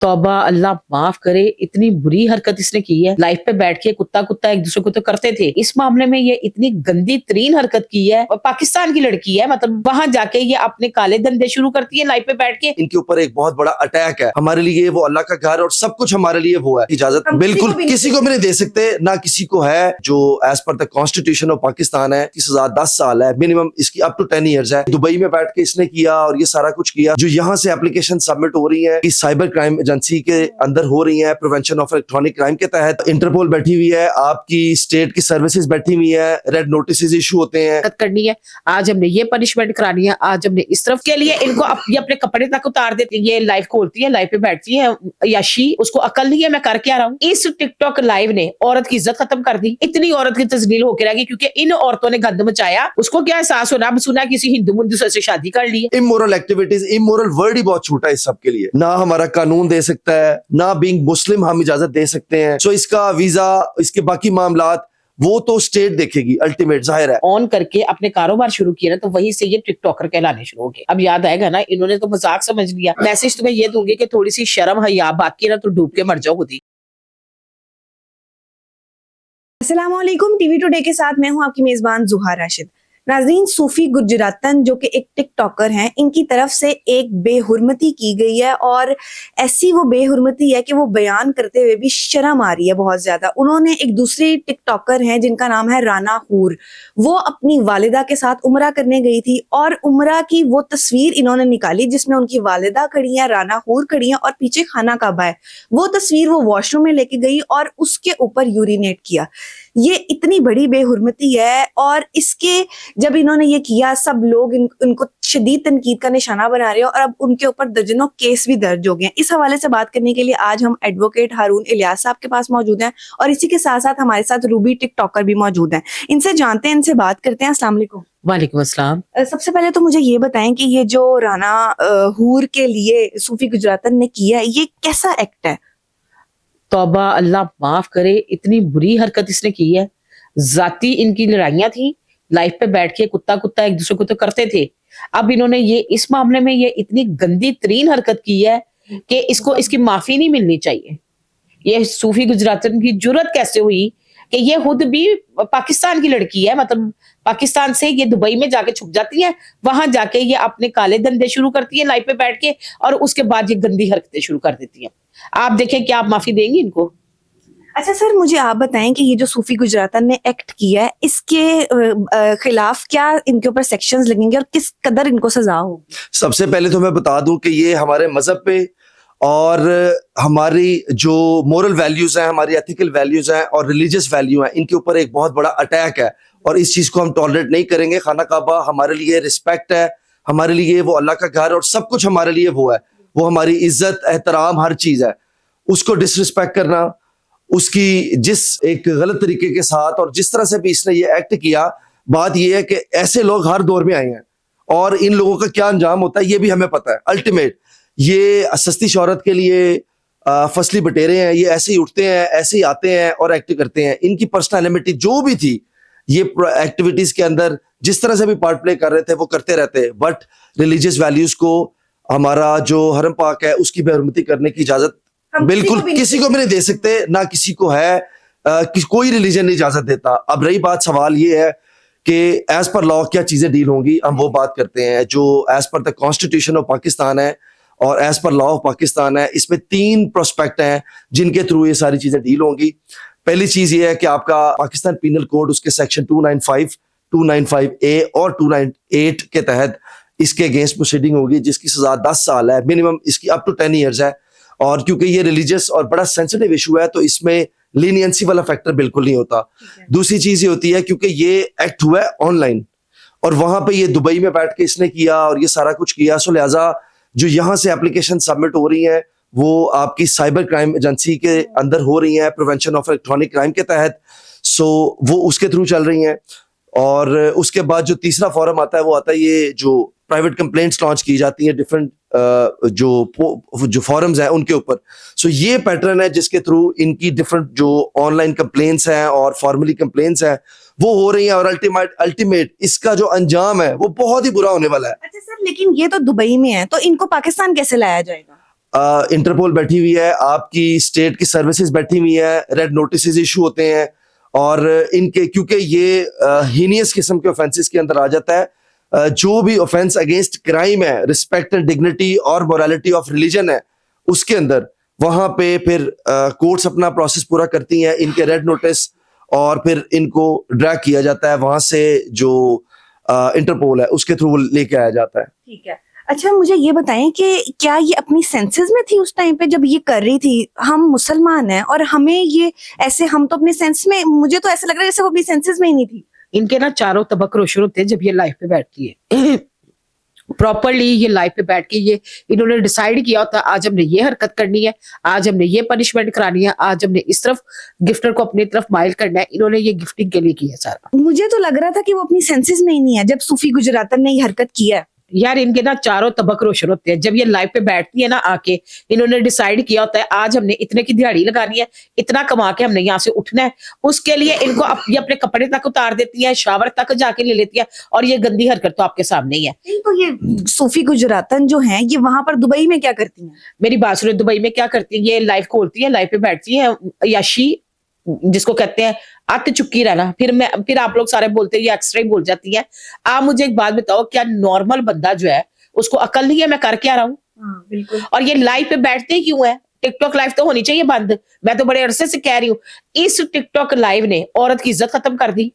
तौबा अल्लाह माफ करे, इतनी बुरी हरकत इसने की है। लाइफ पे बैठ के कुत्ता कुत्ता एक दूसरे को तो करते थे, इस मामले में ये इतनी गंदी तरीन हरकत की है। और पाकिस्तान की लड़की है, मतलब वहां जाके ये अपने काले धंधे शुरू करती है लाइफ पे बैठ के। इनके ऊपर एक बहुत बड़ा अटैक है। हमारे लिए वो अल्लाह का घर और सब कुछ हमारे लिए वो है। इजाजत बिल्कुल किसी को भी नहीं दे सकते, ना किसी को है। जो as per the constitution of Pakistan है, की सजा 10 साल है मिनिमम, इसकी अप टू 10 ईयर्स है। दुबई में बैठ के इसने किया और ये सारा कुछ किया। जो यहाँ से एप्लीकेशन सबमिट हो रही है साइबर क्राइम एजेंसी के अंदर हो रही है, प्रिवेंशन ऑफ इलेक्ट्रॉनिक क्राइम के तहत। इंटरपोल बैठी हुई है, आपकी स्टेट की सर्विसेज बैठी हुई है, रेड नोटिस इशू होते हैं। करनी है, आज हमने ये पनिशमेंट करानी है, आज हमने इस तरफ के लिए इनको ये अपने कपड़े तक उतार देती है। ये लाइव खोलती है, लाइव पे बैठती है याशी, उसको अकल नहीं है मैं कर क्या रहा हूँ। इस टिकटॉक लाइव ने औरत की इज्जत खत्म कर दी। इतनी औरत की तजलील होकर रह गई क्योंकि इन औरतों ने गंद मचाया। उसको क्या एहसास होना, सुना किसी हिंदू मुंदू से शादी कर ली है। इमोरल एक्टिविटीज, इमोरल वर्ड ही बहुत छोटा है इस सब के लिए। ना हमारा कानून दे सकता है, ना बीइंग मुस्लिम हम इजाजत दे सकते हैं। सो इसका वीजा, इसके बाकी मामलात वो तो स्टेट देखेगी अल्टीमेट, जाहिर है। ऑन करके अपने कारोबार शुरू किया ना, तो वहीं से ये टिकटॉकर कहलाने शुरू हो गए। अब याद आएगा ना, इन्होंने तो मजाक समझ लिया। मैसेज तुम्हें ये दूंगी कि थोड़ी सी शर्म हया, बाकी ना तो डूब के मर जाओ खुद ही। अस्सलाम वालेकुम, टीवी टुडे के साथ मैं हूं आपकी मेजबान जुहा राशिद। नाज़रीन, सूफी गुजरातन जो कि एक टिकटॉकर हैं, इनकी तरफ से एक बेहुरमती की गई है और ऐसी वो बेहुरमती है कि वो बयान करते हुए भी शर्म आ रही है बहुत ज्यादा। उन्होंने एक दूसरी टिकटॉकर हैं जिनका नाम है राना हूर, वो अपनी वालिदा के साथ उम्रा करने गई थी और उम्रा की वो तस्वीर इन्होंने निकाली जिसमें उनकी वालिदा खड़ी है, राना हूर खड़ी है और पीछे खाना काबा है। वो तस्वीर वो वॉशरूम में लेके गई और उसके ऊपर यूरिनेट किया। ये इतनी बड़ी बेहुरमती है और इसके जब इन्होंने ये किया, सब लोग इनको शदीद तनकीद का निशाना बना रहे हो और अब उनके ऊपर दर्जनों केस भी दर्ज हो गए हैं। इस हवाले से बात करने के लिए आज हम एडवोकेट हारून इलियास साहब के पास मौजूद हैं और इसी के साथ साथ हमारे साथ रूबी टिकटॉकर भी मौजूद हैं। इनसे जानते हैं, इनसे बात करते हैं। अस्सलाम वालेकुम। वालेकुम अस्सलाम। सबसे पहले तो मुझे ये बताएं कि ये जो राना हूर के लिए सूफी गुजरातन ने किया है, ये कैसा एक्ट है? तौबा अल्लाह माफ करे, इतनी बुरी हरकत इसने की है। जाती इनकी लड़ाइयां थी, लाइफ पे बैठ के कुत्ता कुत्ता एक दूसरे को तो करते थे। अब इन्होंने ये इस मामले में ये इतनी गंदी तरीन हरकत की है कि इसको इसकी माफी नहीं मिलनी चाहिए। ये सूफी गुजरातन की जुर्रत कैसे हुई कि ये खुद भी पाकिस्तान की लड़की है, मतलब पाकिस्तान से ये दुबई में जाके छुप जाती है, वहां जाके ये अपने काले धंधे शुरू करती है लाइव पे बैठ के और उसके बाद ये गंदी हरकतें शुरू कर देती है। आप देखें क्या आप माफी देंगी इनको? अच्छा सर, मुझे आप बताएं कि ये जो सूफी गुजरातन ने एक्ट किया है, इसके खिलाफ क्या इनके ऊपर सेक्शंस लगेंगे और किस कदर इनको सजा होगी? सबसे पहले तो मैं बता दूं कि ये हमारे मजहब पे और हमारी जो मोरल वैल्यूज हैं, हमारी एथिकल वैल्यूज हैं और रिलीजियस वैल्यू हैं, इनके ऊपर एक बहुत बड़ा अटैक है और इस चीज को हम टॉलरेट नहीं करेंगे। खाना काबा हमारे लिए रिस्पेक्ट है, हमारे लिए वो अल्लाह का घर और सब कुछ हमारे लिए वो है। वो हमारी इज्जत, एहतराम, हर चीज है। उसको डिसरिस्पेक्ट करना, उसकी जिस एक गलत तरीके के साथ और जिस तरह से भी इसने ये एक्ट किया, बात ये है कि ऐसे लोग हर दौर में आए हैं और इन लोगों का क्या अंजाम होता है ये भी हमें पता है। अल्टीमेट ये सस्ती शोहरत के लिए फसली बटेरे हैं, ये ऐसे ही उठते हैं, ऐसे ही आते हैं और एक्ट करते हैं। इनकी पर्सनैलिटी जो भी थी, ये एक्टिविटीज के अंदर जिस तरह से भी पार्ट प्ले कर रहे थे वो करते रहते, बट रिलीजियस वैल्यूज को, हमारा जो हरम पाक है उसकी बेहुरमती करने की इजाजत बिल्कुल किसी को भी नहीं दे सकते, ना किसी को है। कोई रिलीजन नहीं इजाजत देता। अब रही बात, सवाल ये है कि एज पर लॉ क्या चीजें डील होंगी, हम वो बात करते हैं। जो as per the constitution of Pakistan है और as per law of Pakistan है, इसमें 3 प्रोस्पेक्ट हैं जिनके थ्रू ये सारी चीजें डील होंगी। पहली चीज ये है कि आपका पाकिस्तान पीनल कोड, उसके सेक्शन 295, 295A और 298 के तहत इसके अगेंस्ट प्रोसीडिंग होगी, जिसकी सजा 10 साल है मिनिमम, इसकी अप टू 10 ईयर्स है। और क्योंकि ये रिलीजियस और बड़ा सेंसिटिव इशू है तो इसमें लीनियंसी वाला फैक्टर बिल्कुल नहीं होता। दूसरी चीज ये होती है क्योंकि ये एक्ट हुआ है ऑनलाइन और वहां पे ये दुबई में बैठ के इसने किया और ये सारा कुछ किया, सो लिहाजा जो यहाँ से एप्लीकेशन सबमिट हो रही है वो आपकी साइबर क्राइम एजेंसी के अंदर हो रही है, प्रिवेंशन ऑफ इलेक्ट्रॉनिक क्राइम के तहत। सो वो उसके थ्रू चल रही हैं। और उसके बाद जो तीसरा फॉरम आता है वो आता है ये जो प्राइवेट कंप्लेंट्स लॉन्च की जाती हैं डिफरेंट जो फॉरम्स हैं उनके ऊपर। सो ये पैटर्न है जिसके थ्रू इनकी डिफरेंट जो ऑनलाइन कंप्लेंट्स हैं और फॉर्मली कंप्लेंट्स हैं वो हो रही हैं और अल्टीमेट इसका जो अंजाम है वो बहुत ही बुरा होने वाला है। अच्छा सर, लेकिन ये तो दुबई में है, तो इनको पाकिस्तान कैसे लाया जाएगा? इंटरपोल बैठी हुई है, आपकी स्टेट की सर्विसेज बैठी हुई है, रेड नोटिस इशू होते हैं और इनके क्योंकि ये हीनियस किस्म के ऑफेंसेस के अंदर आ जाता है। जो भी ऑफेंस अगेंस्ट क्राइम है, रिस्पेक्ट एंड डिग्निटी और मोरालिटी ऑफ रिलीजन है, उसके अंदर वहां पे फिर कोर्ट्स अपना प्रोसेस पूरा करती हैं, इनके रेड नोटिस और फिर इनको ड्रैग किया जाता है वहां से जो इंटरपोल है उसके थ्रू लेके आया जाता है। ठीक है। अच्छा, मुझे ये बताएं कि क्या ये अपनी सेंसेस में थी उस टाइम पे जब ये कर रही थी? हम मुसलमान हैं और हमें ये ऐसे, हम तो अपने सेंस में, मुझे तो ऐसा लग रहा है जैसे वो अपनी सेंसेस में ही नहीं थी। इनके ना चारों तबक रोशन होते हैं जब ये लाइफ पे बैठती है। प्रॉपरली ये लाइफ पे बैठ के ये इन्होंने डिसाइड किया होता है आज हमने ये हरकत करनी है, आज हमने ये पनिशमेंट करानी है, आज हमने इस तरफ गिफ्टर को अपनी तरफ माइल करना है। इन्होंने ये गिफ्टिंग के लिए किया सारा। मुझे तो लग रहा था कि वो अपनी सेंसेस में ही नहीं है जब सूफी गुजरातन ने ये हरकत की है। यार इनके ना चारों तबक रोशन होते हैं जब ये लाइफ पे बैठती है ना आके। इन्होंने डिसाइड किया होता है आज हमने इतने की दिहाड़ी लगानी है, इतना कमा के हमने यहाँ से उठना है। उसके लिए इनको ये अपने कपड़े तक उतार देती है, शावर तक जाके ले लेती है और ये गंदी हरकत तो आपके सामने ही है। नहीं तो ये सूफी गुजरातन जो है ये वहां पर दुबई में क्या करती हैं? मेरी बात सुनो, दुबई में क्या करती है? ये लाइफ खोलती है, लाइफ पे बैठती है, याशी जिसको कहते हैं अत चुकी रहना। फिर आप लोग सारे बोलते हैं ये एक्स्ट्रा ही बोल जाती है। आप मुझे एक बात बताओ, क्या नॉर्मल बंदा जो है उसको अकल नहीं है मैं कर क्या रहा हूँ? बिल्कुल। और ये लाइफ पे बैठते क्यों है? टिकटॉक लाइव तो होनी चाहिए बंद। मैं तो बड़े अरसे से कह रही हूँ, इस टिकटॉक लाइव ने औरत की इज्जत खत्म कर दी।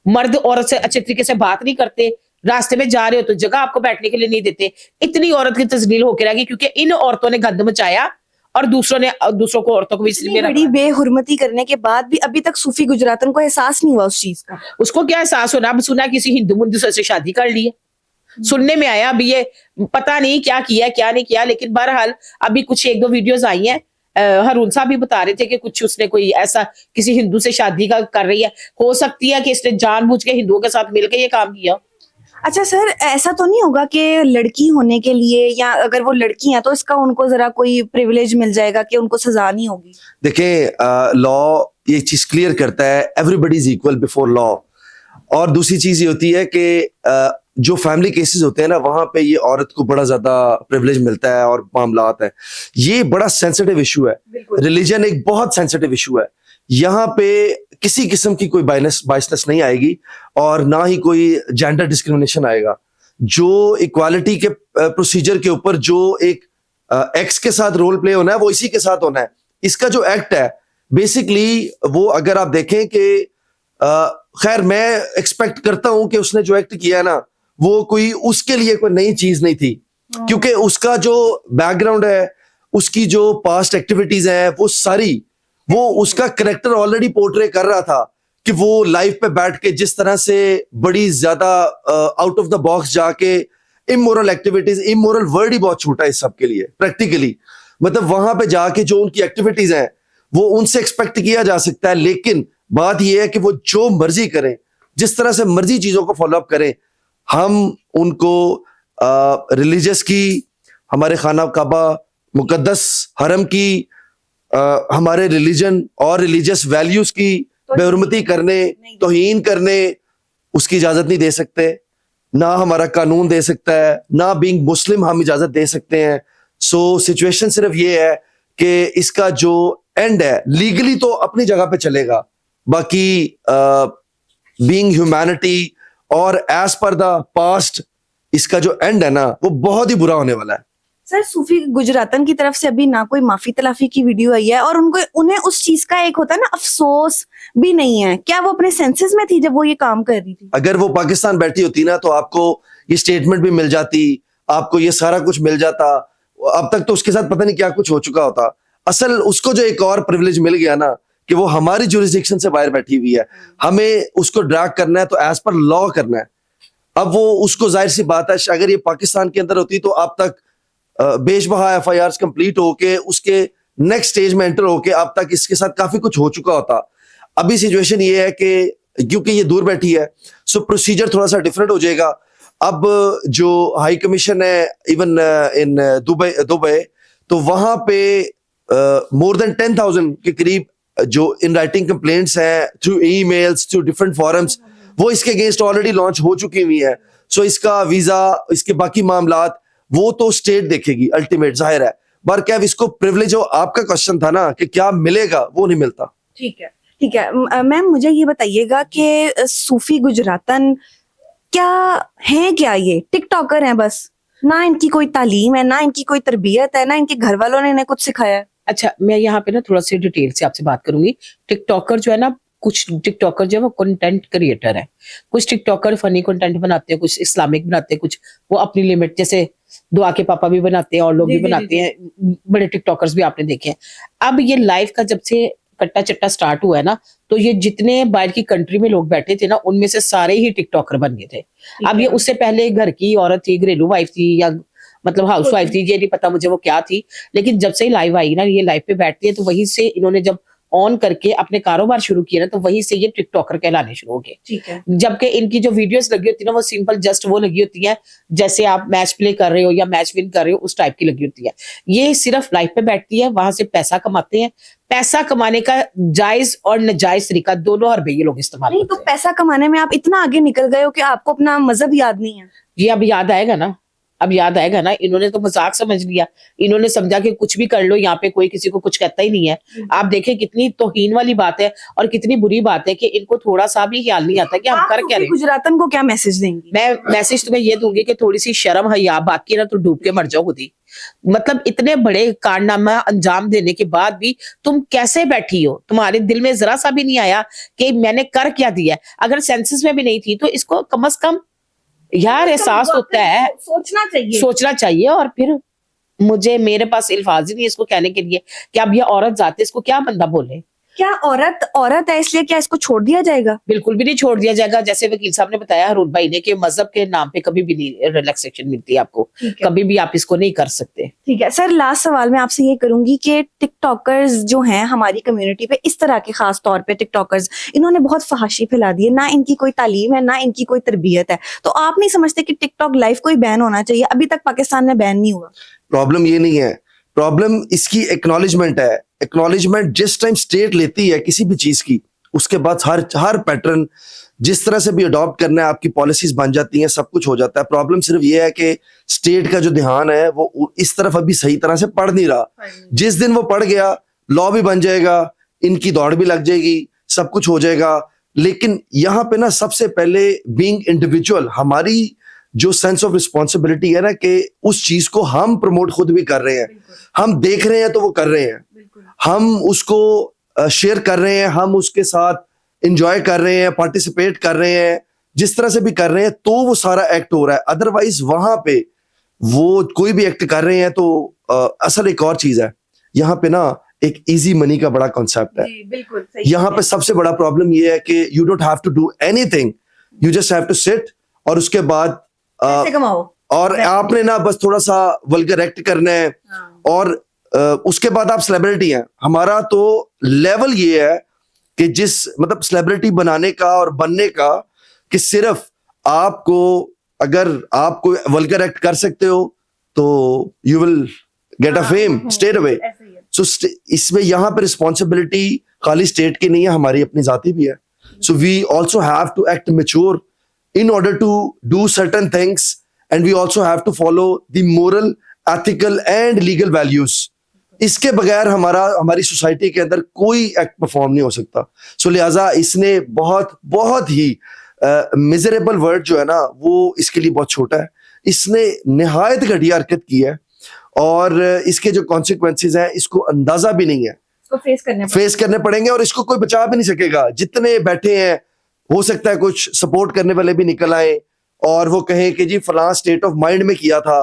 मर्द औरत से अच्छे तरीके से बात नहीं करते, रास्ते में जा रहे हो तो जगह आपको बैठने के लिए नहीं देते। इतनी औरत की तजलील होकर रह गई क्योंकि इन औरतों ने गंद मचाया और दूसरों को औरतों को भी इसलिए बड़ी बेहुरमती करने के बाद भी अभी तक सूफी गुजरातन को एहसास नहीं हुआ उस चीज का। उसको क्या एहसास होना? अब सुना किसी हिंदू मुंदू से शादी कर ली है, सुनने में आया। अभी ये पता नहीं क्या किया क्या नहीं किया, लेकिन बहरहाल अभी कुछ एक दो वीडियोस आई हैं। हरून साहब भी बता रहे थे कि कुछ उसने कोई ऐसा किसी हिंदू से शादी का कर रही है। हो सकती है कि इसने जानबूझ के हिंदुओं के साथ मिलकर ये काम किया। अच्छा सर, ऐसा तो नहीं होगा कि लड़की होने के लिए, या अगर वो लड़की हैं तो इसका उनको जरा कोई प्रिविलेज मिल जाएगा कि उनको सजा नहीं होगी? देखें, लॉ ये चीज क्लियर करता है, everybody is equal before law. और दूसरी चीज ये होती है कि जो फैमिली केसेस होते हैं ना, वहां पे ये औरत को बड़ा ज्यादा प्रिविलेज मिलता है और मामलात है। ये बड़ा सेंसिटिव इशू है। रिलीजन एक बहुत सेंसिटिव इशू है। यहाँ पे किसी किस्म की कोई बायसनेस नहीं आएगी और ना ही कोई जेंडर डिस्क्रिमिनेशन आएगा। जो इक्वालिटी के प्रोसीजर के ऊपर जो एक एक्स के साथ रोल प्ले होना है वो इसी के साथ होना है। इसका जो एक्ट है बेसिकली वो अगर आप देखें कि खैर मैं एक्सपेक्ट करता हूं कि उसने जो एक्ट किया है ना वो कोई उसके लिए कोई नई चीज नहीं थी, क्योंकि उसका जो बैकग्राउंड है, उसकी जो पास्ट एक्टिविटीज हैं वो सारी, वो उसका करेक्टर ऑलरेडी पोर्ट्रे कर रहा था कि वो लाइफ पे बैठ के जिस तरह से बड़ी ज्यादा आउट ऑफ द बॉक्स जाके इमोरल एक्टिविटीज, इमोरल वर्ड ही बहुत छोटा है इस सब के लिए प्रैक्टिकली, मतलब वहां पे जाके जो उनकी एक्टिविटीज हैं वो उनसे एक्सपेक्ट किया जा सकता है। लेकिन बात यह है कि वो जो मर्जी करें, जिस तरह से मर्जी चीजों को फॉलो अप करें, हम उनको रिलीजियस की, हमारे खाना काबा मुकद्दस हरम की, हमारे रिलीजन और रिलीजियस वैल्यूज की बेहुरमती करने, तौहीन करने उसकी इजाजत नहीं दे सकते। ना हमारा कानून दे सकता है, ना बीइंग मुस्लिम हम इजाजत दे सकते हैं। सो सिचुएशन सिर्फ ये है कि इसका जो एंड है लीगली तो अपनी जगह पे चलेगा, बाकी बीइंग ह्यूमैनिटी और एज पर द पास्ट इसका जो एंड है ना वो बहुत ही बुरा होने वाला है। सर, सूफी गुजरातन की तरफ से अभी ना कोई माफी तलाफी की वीडियो आई है और उन्हें उस चीज का एक होता है ना अफसोस भी नहीं है। क्या वो अपने सेंसेस में थी जब वो ये काम कर रही थी? अगर वो पाकिस्तान बैठी होती ना तो आपको ये स्टेटमेंट भी मिल जाती, आपको ये सारा कुछ मिल जाता। अब तक तो उसके साथ पता नहीं क्या कुछ हो चुका होता। असल उसको जो एक और प्रिविलेज मिल गया ना कि वो हमारी जुरिस्डिक्शन से बाहर बैठी हुई है, हमें उसको ड्रैग करना है तो एज पर लॉ करना है। अब वो उसको जाहिर सी बात है अगर ये पाकिस्तान के अंदर होती तो अब तक बेशबहा FIRs कंप्लीट होके उसके नेक्स्ट स्टेज में एंटर होके अब तक इसके साथ काफी कुछ हो चुका होता। अभी सिचुएशन ये है कि क्योंकि ये दूर बैठी है सो प्रोसीजर थोड़ा सा डिफरेंट हो जाएगा। अब जो हाई कमीशन है इवन इन दुबई तो वहां पे मोर देन 10,000 के करीब जो इन राइटिंग कंप्लेंट्स हैं through emails, through different forums, वो इसके अगेंस्ट ऑलरेडी लॉन्च हो चुकी हुई है। सो इसका वीजा, इसके बाकी मामलात वो तो स्टेट देखेगी अल्टीमेट, जाहिर है बार क्या इसको प्रिविलेज हो, आपका क्वेश्चन था ना कि क्या मिलेगा, वो नहीं मिलता। ठीक है, ठीक है। मैम मुझे ये बताइएगा कि सूफी गुजरातन क्या है, क्या ये टिकटॉकर हैं बस? ना इनकी कोई तालीम है, ना इनकी कोई तरबियत है, ना इनके घर वालों ने इन्हें कुछ सिखाया है। अच्छा, मैं यहाँ पे ना थोड़ा सा डिटेल से आपसे बात करूंगी। टिकटॉकर जो है ना, कुछ टिकटॉकर जो है वो कंटेंट क्रिएटर है। कुछ टिकटॉकर फनी कंटेंट बनाते हैं, कुछ इस्लामिक बनाते हैं, कुछ वो अपनी लिमिट, जैसे दुआ के पापा भी बनाते हैं और लोग जी, भी जी, बनाते हैं, बड़े टिकटॉकर्स भी आपने देखे हैं। अब ये लाइफ का जब से कट्टा चट्टा स्टार्ट हुआ है ना, तो ये जितने बाहर की कंट्री में लोग बैठे थे ना, उनमें से सारे ही टिकटॉकर बन गए थे। अब ये उससे पहले घर की औरत थी, घरेलू वाइफ थी, या मतलब हाउस वाइफ थी, ये नहीं पता मुझे वो क्या थी। लेकिन जब से लाइव आई ना, ये लाइव पे बैठती है, तो वहीं से इन्होंने जब ऑन करके अपने कारोबार शुरू किया ना, तो वहीं से ये टिकटॉकर कहलाने शुरू हो गए। ठीक है। जबकि इनकी जो वीडियोस लगी होती है ना, वो सिंपल जस्ट वो लगी होती है जैसे आप मैच प्ले कर रहे हो या मैच विन कर रहे हो, उस टाइप की लगी होती है। ये सिर्फ लाइव पे बैठती है, वहां से पैसा कमाते हैं। पैसा कमाने का जायज और नाजायज तरीका दोनों हर भैया लोग इस्तेमाल नहीं, तो करते हैं। पैसा कमाने में आप इतना आगे निकल गए हो कि आपको अपना मजहब याद नहीं है। ये अब याद आएगा ना, अब याद आएगा ना। इन्होंने तो मजाक समझ लिया, इन्होंने समझा कि कुछ भी कर लो, यहाँ पे कोई किसी को कुछ कहता ही नहीं है। आप देखें कितनी तौहीन वाली बात है और कितनी बुरी बात है कि इनको थोड़ा सा भी ख्याल नहीं आता कि हम आप कर क्या सूफी रहे हैं। गुजरातन को क्या मैसेज देंगी? मैं मैसेज तुम्हें ये दूंगी कि थोड़ी सी शर्म हया, बाकी ना तो डूब के मर जाओ खुद ही। मतलब इतने बड़े कारनामा अंजाम देने के बाद भी तुम कैसे बैठी हो? तुम्हारे दिल में जरा सा भी नहीं आया कि मैंने कर क्या दिया है? अगर सेंसेस में भी नहीं थी तो इसको कम से कम यार एहसास होता है, सोचना चाहिए। सोचना चाहिए। और फिर मेरे पास अल्फाज ही नहीं है इसको कहने के लिए कि अब ये औरत जाते, इसको क्या बंदा बोले। क्या औरत है इसलिए क्या इसको छोड़ दिया जाएगा? बिल्कुल भी नहीं छोड़ दिया जाएगा। जैसे वकील साहब ने बताया रून भाई ने कि मजहब के नाम पे कभी भी नहीं रिलैक्सेशन मिलती है आपको, ठीक है। कभी भी आप इसको नहीं कर सकते। ठीक है सर, लास्ट सवाल मैं आपसे ये करूंगी कि टिकटॉकर्स जो हैं हमारी कम्युनिटी पे, इस तरह के खास तौर पे टिकटॉकर्स, इन्होंने बहुत फहाशी फैला दी है, ना इनकी कोई तालीम है, ना इनकी कोई तरबियत है। तो आप नहीं समझते कि टिकटॉक लाइव कोई बैन होना चाहिए? अभी तक पाकिस्तान में बैन नहीं हुआ। प्रॉब्लम ये नहीं है, प्रॉब्लम इसकी एक्नॉलेजमेंट है। एक्नॉलेजमेंट जिस टाइम स्टेट लेती है किसी भी चीज की, उसके बाद हर पैटर्न जिस तरह से भी अडॉप्ट करना है, आपकी पॉलिसीज बन जाती हैं, सब कुछ हो जाता है। प्रॉब्लम सिर्फ ये है कि स्टेट का जो ध्यान है वो इस तरफ अभी सही तरह से पढ़ नहीं रहा। जिस दिन वो पढ़ गया, लॉ भी बन जाएगा, इनकी दौड़ भी लग जाएगी, सब कुछ हो जाएगा। लेकिन यहाँ पे ना सबसे पहले बीइंग इंडिविजुअल, हमारी जो सेंस ऑफ रिस्पॉन्सिबिलिटी है ना, कि उस चीज को हम प्रमोट खुद भी कर रहे हैं, हम देख रहे हैं तो वो कर रहे हैं, हम उसको शेयर कर रहे हैं, हम उसके साथ इंजॉय कर रहे हैं, पार्टिसिपेट कर रहे हैं, जिस तरह से भी कर रहे हैं, तो वो सारा एक्ट हो रहा है। अदरवाइज वहां पे वो कोई भी एक्ट कर रहे हैं तो असल एक और चीज है, यहाँ पे ना एक इजी मनी का बड़ा कॉन्सेप्ट है। बिल्कुल सही। यहाँ पे सबसे बड़ा प्रॉब्लम ये है कि you don't have to do anything, you just have to sit, और उसके बाद पैसे कमाओ, और आपने ना बस थोड़ा सा वल्गर एक्ट करना है, और उसके बाद आप सेलिब्रिटी हैं। हमारा तो लेवल ये है कि जिस मतलब सेलिब्रिटी बनाने का और बनने का, कि सिर्फ आपको, अगर आप कोई वल्गर एक्ट कर सकते हो तो you will get a fame straight away. So इसमें यहाँ पे रिस्पॉन्सिबिलिटी खाली स्टेट की नहीं है, हमारी अपनी जाती भी है। So we also have to act mature in order to do certain things, and we also have to follow the moral, ethical and legal values. इसके बगैर हमारी सोसाइटी के अंदर कोई एक्ट परफॉर्म नहीं हो सकता। सो लिहाजा इसने बहुत ही मिजरेबल वर्ड जो है ना, वो इसके लिए बहुत छोटा है। इसने निहायत घटिया हरकत की है, और इसके जो कॉन्सिक्वेंसेज हैं इसको अंदाजा भी नहीं है, फेस करने पड़ेंगे, और इसको कोई बचा भी नहीं सकेगा। जितने बैठे हैं, हो सकता है कुछ सपोर्ट करने वाले भी निकल आए और वो कहें कि जी फलां स्टेट ऑफ माइंड में किया था।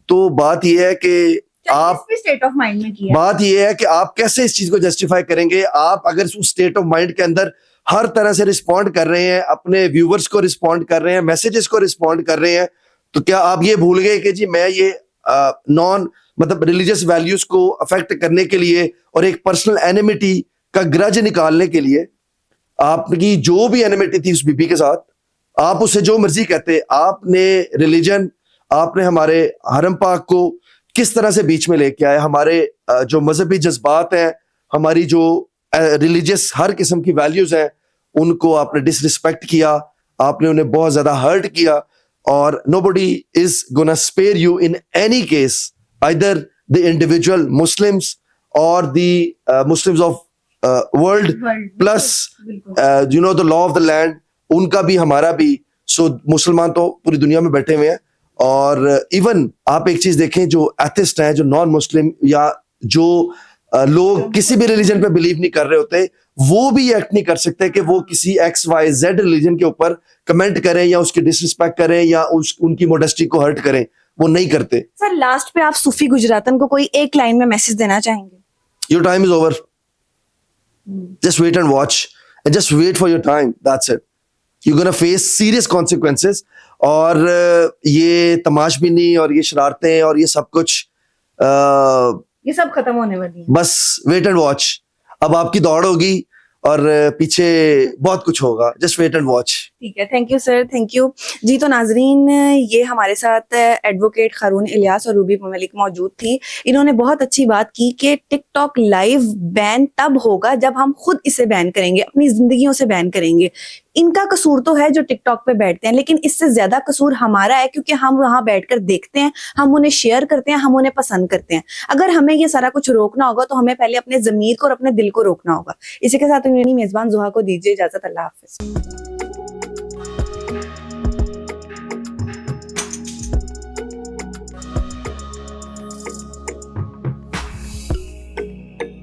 तो बात यह है कि आप स्टेट ऑफ माइंड में किया, बात यह है कि आप कैसे इस चीज को जस्टिफाई करेंगे। आप अगर उस स्टेट ऑफ माइंड के अंदर हर तरह से रिस्पॉन्ड कर रहे हैं, अपने व्यूवर्स को रिस्पॉन्ड कर रहे हैं, मैसेजेस को रिस्पॉन्ड कर रहे हैं, तो क्या आप ये भूल गए कि जी मैं ये मतलब रिलीजियस वैल्यूज को अफेक्ट करने के लिए और एक पर्सनल एनिमिटी का ग्रज निकालने के लिए, आपकी जो भी एनिमिटी थी उस बीबी के साथ, आप उससे जो मर्जी कहते, आपने रिलीजन, आपने हमारे हरम पाक को किस तरह से बीच में लेके आए, हमारे जो मजहबी जज्बात हैं, हमारी जो रिलीजियस हर किस्म की वैल्यूज हैं, उनको आपने डिसरिस्पेक्ट किया, आपने उन्हें बहुत ज्यादा हर्ट किया, और nobody is gonna spare you in any case, either the individual Muslims or the Muslims of world plus you know the law of the land, उनका भी हमारा भी. सो मुसलमान तो पूरी दुनिया में बैठे हुए हैं. और इवन आप एक चीज देखें, जो एथिस्ट हैं, जो नॉन मुस्लिम या जो लोग किसी भी रिलीजन पे बिलीव नहीं कर रहे होते, वो भी एक्ट नहीं कर सकते कि वो किसी XYZ रिलीजन के ऊपर कमेंट करें या उसकी डिसरिस्पेक्ट करें या उनकी मोडेस्टी को हर्ट करें. वो नहीं करते. सर लास्ट पे आप सूफी गुजरातन को कोई एक लाइन में मैसेज देना चाहेंगे? Your time is over. Just wait and watch and just wait for your time. That's it. You're gonna face serious consequences. और ये तमाशबीनी और ये शरारतें और ये सब कुछ ये सब खत्म होने वाली है. बस वेट एंड वॉच. अब आपकी दौड़ होगी और पीछे बहुत कुछ होगा. Just wait and watch. ठीक है, thank you sir, thank you ji. तो नाजरीन, ये हमारे साथ एडवोकेट खारून इलियास और रूबी मलिक मौजूद थी. इन्होंने बहुत अच्छी बात की कि टिकटॉक लाइव बैन तब होगा जब हम खुद इसे बैन करेंगे, अपनी जिंदगियों से बैन करेंगे. इनका कसूर तो है जो टिकटॉक पे बैठते हैं, लेकिन इससे ज्यादा कसूर हमारा है क्योंकि हम वहां बैठकर देखते हैं, हम उन्हें शेयर करते हैं, हम उन्हें पसंद करते हैं. अगर हमें ये सारा कुछ रोकना होगा तो हमें पहले अपने ज़मीर को और अपने दिल को रोकना होगा. इसी के साथ मेरी मेजबान जुहा को दीजिए इजाजत. अल्लाह हाफिज.